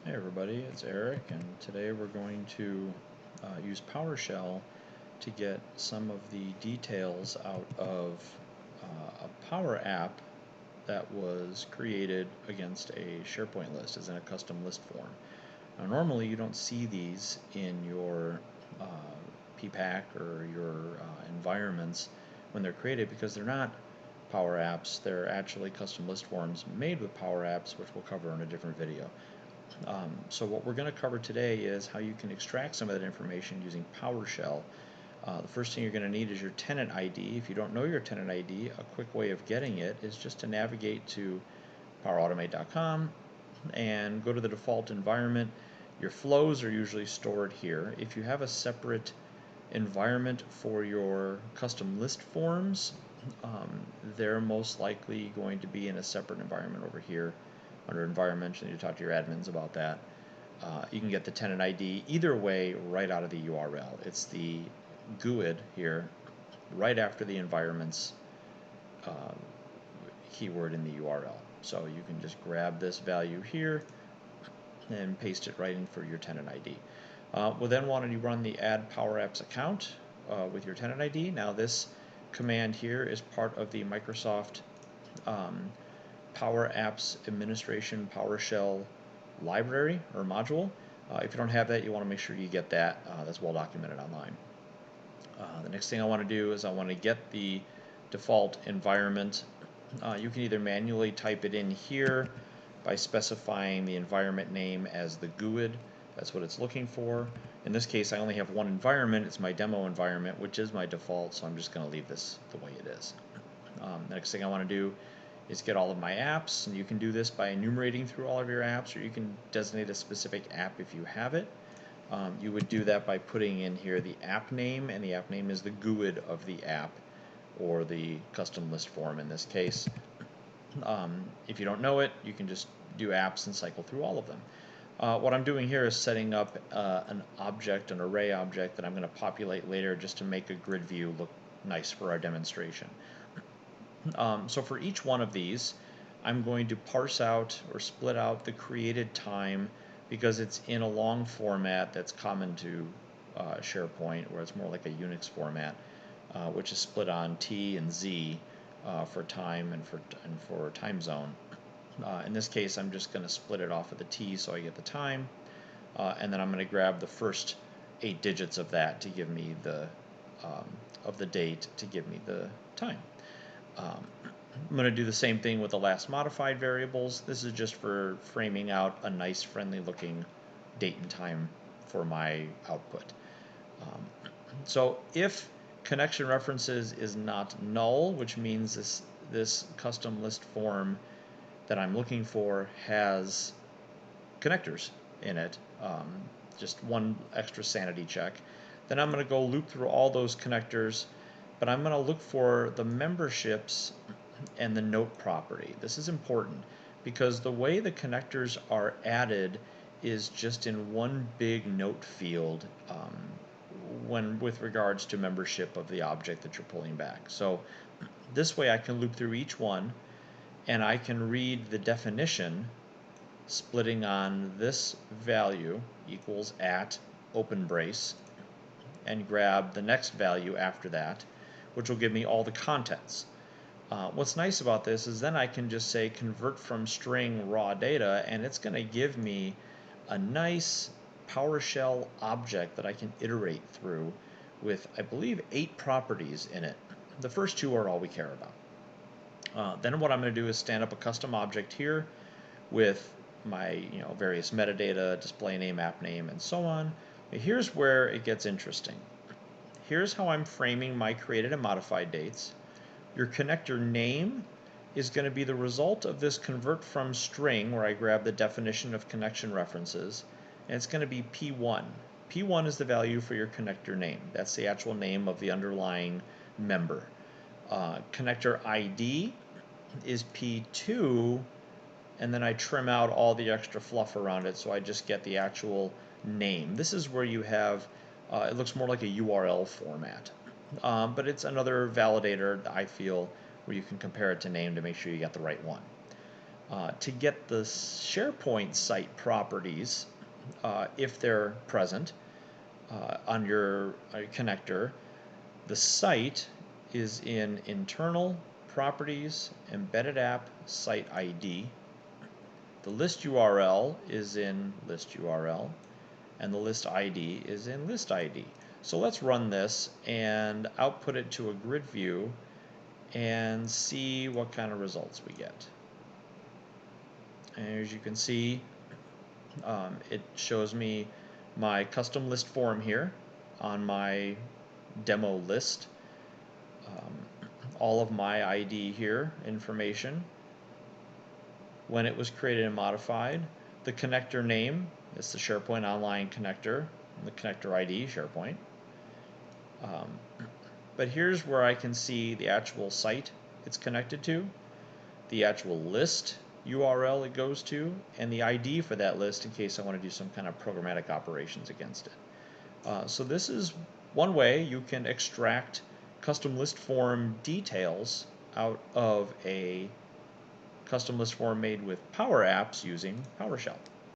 Hey everybody, it's Eric, and today we're going to use PowerShell to get some of the details out of a Power App that was created against a SharePoint list, as in a custom list form. Now normally you don't see these in your PPAC or your environments when they're created because they're not Power Apps, they're actually custom list forms made with Power Apps, which we'll cover in a different video. So what we're going to cover today is how you can extract some of that information using PowerShell. The first thing you're going to need is your tenant ID. If you don't know your tenant ID, a quick way of getting it is just to navigate to powerautomate.com and go to the default environment. Your flows are usually stored here. If you have a separate environment for your custom list forms, they're most likely going to be in a separate environment over here under environment, and you talk to your admins about that. You can get the tenant ID either way right out of the URL. It's the GUID here right after the environments keyword in the URL. So you can just grab this value here and paste it right in for your tenant ID. We'll then want to run the add Power Apps account with your tenant ID. Now this command here is part of the Microsoft Power Apps Administration PowerShell library or module. If you don't have that, you want to make sure you get that. That's well documented online. The next thing I want to do is I want to get the default environment. You can either manually type it in here by specifying the environment name as the GUID. That's what it's looking for. In this case, I only have one environment. It's my demo environment, which is my default, so I'm just going to leave this the way it is. Next thing I want to do is get all of my apps, and you can do this by enumerating through all of your apps, or you can designate a specific app if you have it. You would do that by putting in here the app name, and the app name is the GUID of the app, or the custom list form in this case. If you don't know it, you can just do apps and cycle through all of them. What I'm doing here is setting up an array object that I'm going to populate later just to make a grid view look nice for our demonstration. So for each one of these, I'm going to parse out or split out the created time because it's in a long format that's common to SharePoint, where it's more like a Unix format, which is split on T and Z for time and for time zone. In this case, I'm just going to split it off of the T so I get the time, and then I'm going to grab the first 8 digits of that to give me the of the date to give me the time. I'm going to do the same thing with the last modified variables. This is just for framing out a nice friendly looking date and time for my output. So if connection references is not null, which means this custom list form that I'm looking for has connectors in it, just one extra sanity check, then I'm going to go loop through all those connectors, but I'm going to look for the memberships and the note property. This is important because the way the connectors are added is just in one big note field with regards to membership of the object that you're pulling back. So this way I can loop through each one, and I can read the definition splitting on this value equals at open brace, and grab the next value after that, which will give me all the contents. What's nice about this is then I can just say convert from string raw data, and it's going to give me a nice PowerShell object that I can iterate through with, I believe, 8 properties in it. The first 2 are all we care about. Then what I'm going to do is stand up a custom object here with my various metadata, display name, app name, and so on. Here's where it gets interesting. Here's how I'm framing my created and modified dates. Your connector name is going to be the result of this convert from string, where I grab the definition of connection references, and it's going to be P1. P1 is the value for your connector name. That's the actual name of the underlying member. Connector ID is P2, and then I trim out all the extra fluff around it so I just get the actual name. This is where you have, it looks more like a URL format. But it's another validator, I feel, where you can compare it to name to make sure you get the right one. To get the SharePoint site properties, if they're present on your connector, the site is in Internal, Properties, Embedded App, Site ID. The list URL is in List URL, and the list ID is in List ID. So let's run this and output it to a grid view and see what kind of results we get. And as you can see, it shows me my custom list form here on my demo list. All of my ID here, information, when it was created and modified, the connector name is the SharePoint Online connector, and the connector ID, SharePoint. But here's where I can see the actual site it's connected to, the actual list URL it goes to, and the ID for that list in case I want to do some kind of programmatic operations against it. So this is one way you can extract custom list form details out of a custom list form made with Power Apps using PowerShell.